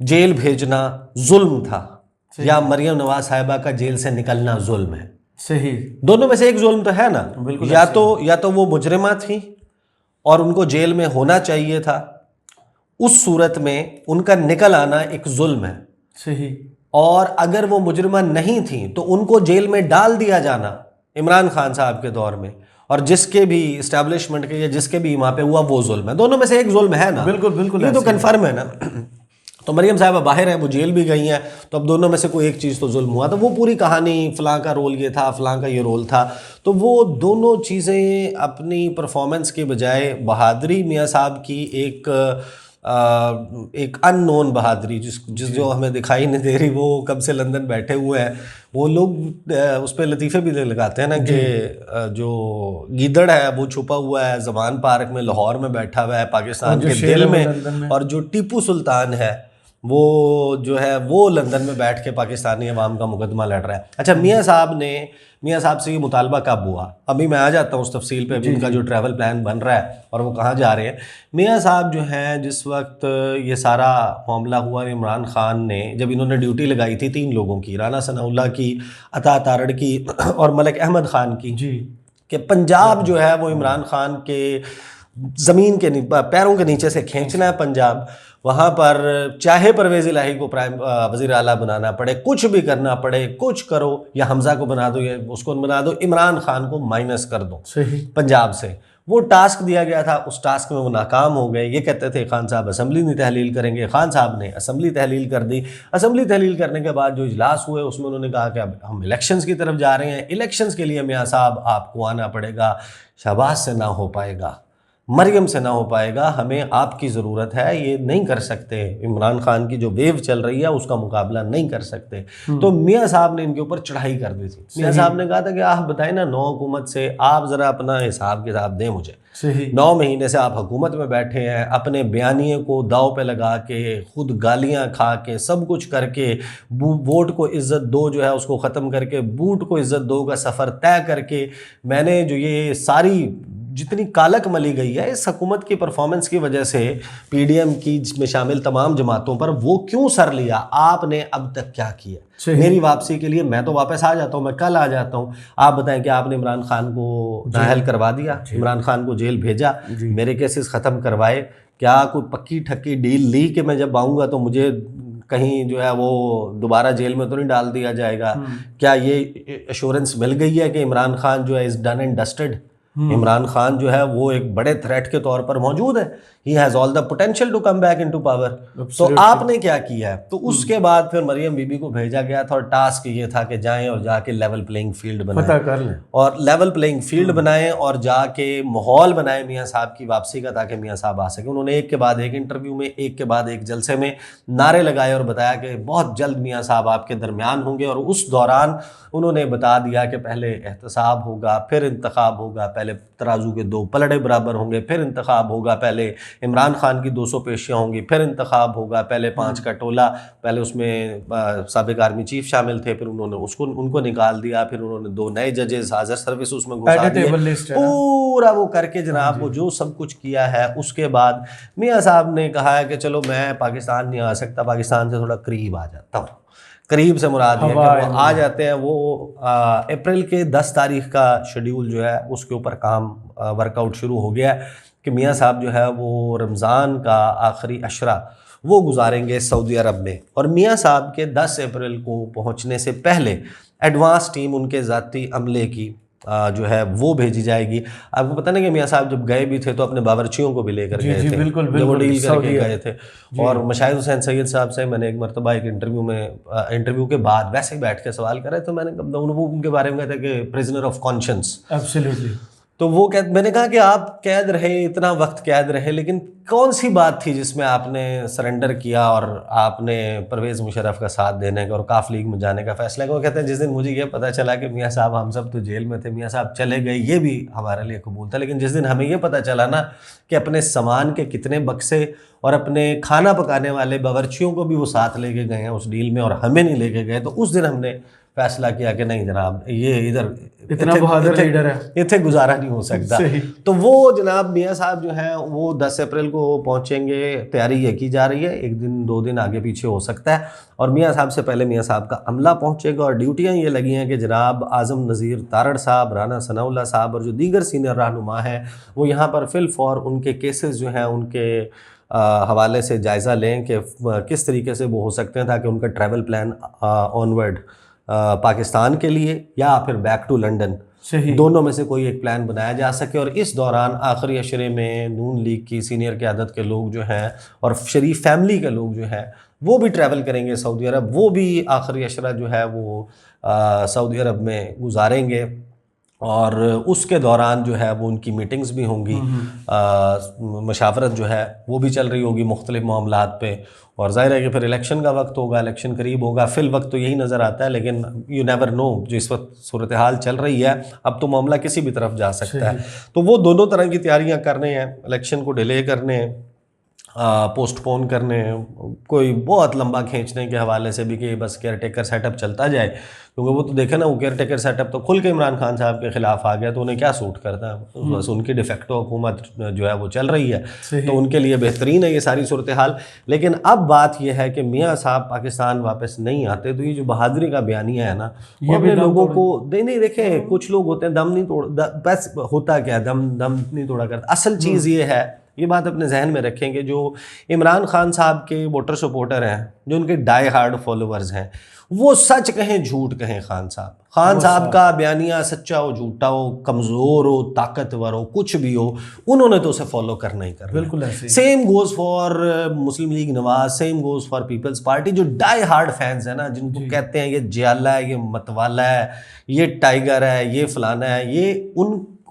Jail بھیجنا ظلم تھا یا مریم نواز صاحبہ کا جیل سے نکلنا ظلم ہے؟ صحیح. دونوں میں سے ایک ظلم تو ہے نا. یا تو وہ مجرمہ تھیں اور ان کو جیل میں ہونا چاہیے تھا، اس صورت میں ان کا نکل آنا ایک ظلم ہے. صحیح. اور اگر وہ مجرمہ نہیں تھیں تو ان کو جیل میں ڈال دیا جانا عمران خان صاحب کے دور میں اور جس کے بھی اسٹیبلشمنٹ کے یا جس کے بھی وہاں پہ ہوا وہ ظلم ہے. دونوں میں سے ایک ظلم ہے نا. بالکل یہ تو کنفرم ہے نا. تو مریم صاحبہ باہر ہیں، وہ جیل بھی گئی ہیں، تو اب دونوں میں سے کوئی ایک چیز تو ظلم ہوا. تو وہ پوری کہانی فلاں کا رول یہ تھا، فلاں کا یہ رول تھا، تو وہ دونوں چیزیں اپنی پرفارمنس کے بجائے بہادری میاں صاحب کی ایک ان نون بہادری جس جو ہمیں دکھائی نہیں دے رہی، وہ کب سے لندن بیٹھے ہوئے ہیں. وہ لوگ اس پہ لطیفے بھی لگاتے ہیں نا کہ جو گیدڑ ہے وہ چھپا ہوا ہے زمان پارک میں لاہور میں بیٹھا ہوا ہے پاکستان کے دل میں، اور جو ٹیپو سلطان ہے وہ جو ہے وہ لندن میں بیٹھ کے پاکستانی عوام کا مقدمہ لڑ رہا ہے. اچھا، میاں صاحب سے یہ مطالبہ کب ہوا؟ ابھی میں آ جاتا ہوں اس تفصیل پہ. ابھی ان کا جو ٹریول پلان بن رہا ہے اور وہ کہاں جا رہے ہیں. میاں صاحب جو ہیں جس وقت یہ سارا معاملہ ہوا، عمران خان نے جب انہوں نے ڈیوٹی لگائی تھی 3 لوگوں کی، رانا ثناء اللہ کی، عطا تارڑ کی اور ملک احمد خان کی، کہ پنجاب جو ہے وہ عمران خان کے زمین کے پیروں کے نیچے سے کھینچنا ہے. پنجاب وہاں پر چاہے پرویز الہی کو وزیر اعلیٰ بنانا پڑے، کچھ بھی کرنا پڑے، کچھ کرو، یا حمزہ کو بنا دو یا اس کو بنا دو، عمران خان کو مائنس کر دو پنجاب سے. وہ ٹاسک دیا گیا تھا، اس ٹاسک میں وہ ناکام ہو گئے. یہ کہتے تھے خان صاحب اسمبلی نہیں تحلیل کریں گے. خان صاحب نے اسمبلی تحلیل کر دی. اسمبلی تحلیل کرنے کے بعد جو اجلاس ہوئے اس میں انہوں نے کہا کہ اب ہم الیکشنز کی طرف جا رہے ہیں، الیکشنز کے لیے میاں صاحب آپ کو آنا پڑے گا. شہباز سے نہ ہو پائے گا، مریم سے نہ ہو پائے گا، ہمیں آپ کی ضرورت ہے، یہ نہیں کر سکتے. عمران خان کی جو ویو چل رہی ہے اس کا مقابلہ نہیں کر سکتے. تو میاں صاحب نے ان کے اوپر چڑھائی کر دی تھی. میاں صاحب نے کہا تھا کہ آپ بتائیں نا 9 حکومت سے آپ ذرا اپنا حساب کتاب دیں مجھے. 9 مہینے سے آپ حکومت میں بیٹھے ہیں، اپنے بیانیے کو داؤ پہ لگا کے، خود گالیاں کھا کے، سب کچھ کر کے، ووٹ کو عزت دو جو ہے اس کو ختم کر کے، بوٹ کو عزت دو کا سفر طے کر کے، میں نے جو یہ ساری جتنی کالک ملی گئی ہے اس حکومت کی پرفارمنس کی وجہ سے، پی ڈی ایم کی میں شامل تمام جماعتوں پر، وہ کیوں سر لیا؟ آپ نے اب تک کیا کیا؟ میری واپسی کے لیے میں تو واپس آ جاتا ہوں، میں کل آ جاتا ہوں. آپ بتائیں کہ آپ نے عمران خان کو نااہل کروا دیا، عمران خان کو جیل بھیجا، میرے کیسز ختم کروائے. کیا کوئی پکی ٹھکی ڈیل لی کہ میں جب آؤں گا تو مجھے کہیں جو ہے وہ دوبارہ جیل میں تو نہیں ڈال دیا جائے گا؟ کیا یہ ایشورنس مل گئی ہے کہ عمران خان جو ہے is done and dusted? Imran Khan جو ہے وہ ایک بڑے تھریٹ کے طور پر موجود ہے. He has all the potential to come back into power. تو آپ نے کیا کیا ہے؟ تو اس کے بعد پھر مریم بی بی کو بھیجا گیا تھا اور ٹاسک یہ تھا کہ جائیں اور جا کے لیول پلینگ فیلڈ بنائیں، اور لیول پلینگ فیلڈ بنائیں اور جا کے ماحول بنائیں میاں صاحب کی واپسی کا تاکہ میاں صاحب آ سکیں. انہوں نے ایک کے بعد ایک انٹرویو میں، ایک کے بعد ایک جلسے میں نعرے لگائے اور بتایا کہ بہت جلد میاں صاحب آپ کے درمیان ہوں گے. اور اس دوران انہوں نے بتا دیا کہ پہلے احتساب ہوگا، پھر انتخاب ہوگا، پہلے ترازو کے 2 پلڑے برابر ہوں گے، پھر انتخاب ہوگا، پہلے عمران خان کی 200 پیشیاں ہوں گی، پھر انتخاب ہوگا، پہلے 5 کا ٹولہ، پہلے اس میں سابق آرمی چیف شامل تھے، پھر انہوں نے ان کو نکال دیا، پھر انہوں نے 2 نئے ججز حاضر سروس اس میں گھسا دیے، پورا وہ کر کے جناب وہ جو سب کچھ کیا ہے. اس کے بعد میاں صاحب نے کہا ہے کہ چلو میں پاکستان نہیں آ سکتا، پاکستان سے تھوڑا قریب آ جاتا ہوں. قریب سے مراد ہے کہ وہ آ جاتے ہیں. وہ اپریل کے 10 تاریخ کا شیڈیول جو ہے اس کے اوپر کام ورک آؤٹ شروع ہو گیا ہے کہ میاں صاحب جو ہے وہ رمضان کا آخری عشرہ وہ گزاریں گے سعودی عرب میں. اور میاں صاحب کے 10 اپریل کو پہنچنے سے پہلے ایڈوانس ٹیم ان کے ذاتی عملے کی جو ہے وہ بھیجی جائے گی. آپ کو پتہ نہیں کہ میاں صاحب جب گئے بھی تھے تو اپنے باورچیوں کو بھی لے کر گئے تھے، جب وہ ڈیل کر کے گئے تھے. اور مشاہد حسین سید صاحب سے میں نے ایک مرتبہ ایک انٹرویو کے بعد ویسے ہی بیٹھ کے سوال کرے تو میں نے وہ ان کے بارے میں کہتے کہ پریزنر آف کانشنس. تو وہ میں نے کہا کہ آپ قید رہے، اتنا وقت قید رہے، لیکن کون سی بات تھی جس میں آپ نے سرنڈر کیا اور آپ نے پرویز مشرف کا ساتھ دینے کا اور کاف لیگ میں جانے کا فیصلہ کیا؟ وہ کہتے ہیں جس دن مجھے یہ پتہ چلا کہ میاں صاحب ہم سب تو جیل میں تھے، میاں صاحب چلے گئے، یہ بھی ہمارے لیے قبول تھا، لیکن جس دن ہمیں یہ پتہ چلا نا کہ اپنے سامان کے کتنے بکسے اور اپنے کھانا پکانے والے باورچیوں کو بھی وہ ساتھ لے کے گئے ہیں اس ڈیل میں اور ہمیں نہیں لے کے گئے، تو اس دن ہم نے فیصلہ کیا کہ نہیں جناب یہ ادھر اتنا بہادر لیڈر ہے, اتنے گزارا نہیں ہو سکتا. تو وہ جناب میاں صاحب جو ہیں وہ 10 اپریل کو پہنچیں گے. تیاری یہ کی جا رہی ہے, 1 دن 2 دن آگے پیچھے ہو سکتا ہے, اور میاں صاحب سے پہلے میاں صاحب کا عملہ پہنچے گا. اور ڈیوٹیاں یہ لگی ہیں کہ جناب اعظم نذیر تارڑ صاحب, رانا ثناء اللہ صاحب اور جو دیگر سینئر رہنما ہیں وہ یہاں پر فی الفور ان کے کیسز جو ہیں ان کے حوالے سے جائزہ لیں کہ کس طریقے سے وہ ہو سکتے ہیں, تاکہ ان کا ٹریول پلان آنورڈ پاکستان کے لیے یا پھر بیک ٹو لنڈن, دونوں میں سے کوئی ایک پلان بنایا جا سکے. اور اس دوران آخری عشرے میں نون لیگ کی سینئر قیادت کے لوگ جو ہیں اور شریف فیملی کے لوگ جو ہیں وہ بھی ٹریول کریں گے سعودی عرب, وہ بھی آخری عشرہ جو ہے وہ سعودی عرب میں گزاریں گے. اور اس کے دوران جو ہے وہ ان کی میٹنگز بھی ہوں گی, مشاورت جو ہے وہ بھی چل رہی ہوگی مختلف معاملات پہ. اور ظاہر ہے کہ پھر الیکشن کا وقت ہوگا, الیکشن قریب ہوگا. فی الوقت تو یہی نظر آتا ہے, لیکن یو نیور نو, جو اس وقت صورتحال چل رہی ہے اب تو معاملہ کسی بھی طرف جا سکتا ہے. تو وہ دونوں طرح کی تیاریاں کرنے ہیں, الیکشن کو ڈیلے کرنے ہیں, پوسٹ پون کرنے, کوئی بہت لمبا کھینچنے کے حوالے سے بھی کہ بس کیئر ٹیکر سیٹ اپ چلتا جائے. کیونکہ وہ تو دیکھیں نا, وہ کیئر ٹیکر سیٹ اپ تو کھل کے عمران خان صاحب کے خلاف آ گیا, تو انہیں کیا سوٹ کرتا ہے, بس ان کی ڈیفیکٹو حکومت جو ہے وہ چل رہی ہے, تو ان کے لیے بہترین ہے یہ ساری صورتحال. لیکن اب بات یہ ہے کہ میاں صاحب پاکستان واپس نہیں آتے, تو یہ جو بہادری کا بیانیہ ہے نا, وہ اپنے لوگوں کو نہیں دیکھیں, کچھ لوگ ہوتے ہیں دم نہیں توڑ, بس ہوتا کیا دم نہیں توڑا کرتا. اصل چیز یہ ہے, یہ بات اپنے ذہن میں رکھیں کہ جو عمران خان صاحب کے ووٹر سپورٹر ہیں, جو ان کے ڈائی ہارڈ فالوورز ہیں, وہ سچ کہیں جھوٹ کہیں, خان صاحب کا بیانیہ سچا ہو جھوٹا ہو, کمزور ہو طاقتور ہو, کچھ بھی ہو, انہوں نے تو اسے فالو کرنا ہی کرنا. بالکل ایسے. Same goes for Muslim League Nawaz, same goes for Peoples Party. جو ڈائی ہارڈ فینز ہیں نا, جن کو کہتے ہیں یہ جیالہ ہے, یہ متوالا ہے, یہ ٹائیگر ہے, یہ فلانا ہے, یہ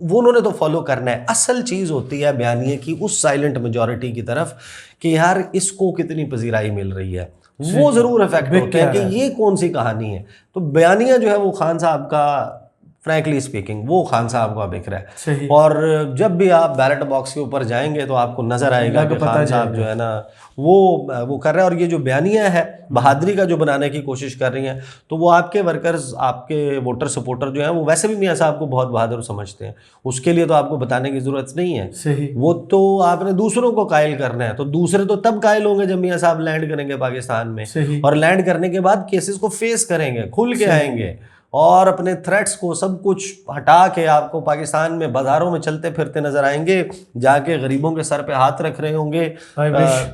وہ انہوں نے تو فالو کرنا ہے. اصل چیز ہوتی ہے بیانیے کی اس سائلنٹ میجورٹی کی طرف کہ یار اس کو کتنی پذیرائی مل رہی ہے, وہ ضرور افیکٹ ہوتے ہیں کہ یہ کون سی کہانی ہے. تو بیانیہ جو ہے وہ خان صاحب کا فرینکلی اسپیکنگ وہ خان صاحب کا بکھرا ہے. اور جب بھی آپ بیلٹ باکس کے اوپر جائیں گے تو آپ کو نظر آئے گا کہ خان صاحب جو ہے نا وہ کر رہے ہیں. اور یہ جو بیانیہ ہے بہادری کا جو بنانے کی کوشش کر رہی ہیں, تو وہ آپ کے ورکرز, آپ کے ووٹر سپورٹر جو ہیں وہ ویسے بھی میاں صاحب کو بہت بہادر سمجھتے ہیں. اس کے لیے تو آپ کو بتانے کی ضرورت نہیں ہے, وہ تو آپ نے دوسروں کو قائل کرنا ہے. تو دوسرے تو تب قائل ہوں گے جب میاں صاحب لینڈ کریں گے پاکستان میں, اور لینڈ کرنے کے بعد کیسز کو فیس کریں گے, کھل کے آئیں گے, اور اپنے تھریٹس کو سب کچھ ہٹا کے آپ کو پاکستان میں بازاروں میں چلتے پھرتے نظر آئیں گے, جا کے غریبوں کے سر پہ ہاتھ رکھ رہے ہوں گے,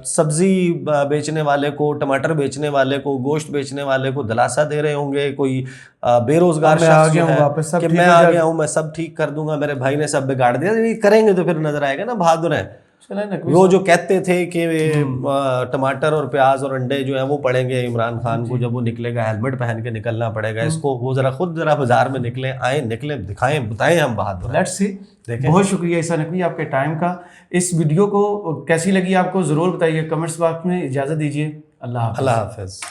سبزی بیچنے والے کو, ٹماٹر بیچنے والے کو, گوشت بیچنے والے کو دلاسا دے رہے ہوں گے. کوئی بے روزگار شخص جو ہے کہ میں آ گیا ہوں, میں سب ٹھیک کر دوں گا, میرے بھائی نے سب بگاڑ دیا. کریں گے تو پھر نظر آئے گا نا بہادر ہیں. وہ جو کہتے تھے کہ ٹماٹر اور پیاز اور انڈے جو ہیں وہ پڑیں گے عمران خان کو جب وہ نکلے گا, ہیلمٹ پہن کے نکلنا پڑے گا اس کو, وہ خود بازار میں نکلیں, آئیں, نکلیں, دکھائیں, بتائیں ہم بہادر. Let's see. بہت شکریہ عیسیٰ نقوی آپ کے ٹائم کا. اس ویڈیو کو کیسی لگی آپ کو ضرور بتائیے کمنٹس باکس میں. اجازت دیجیے, اللہ حافظ.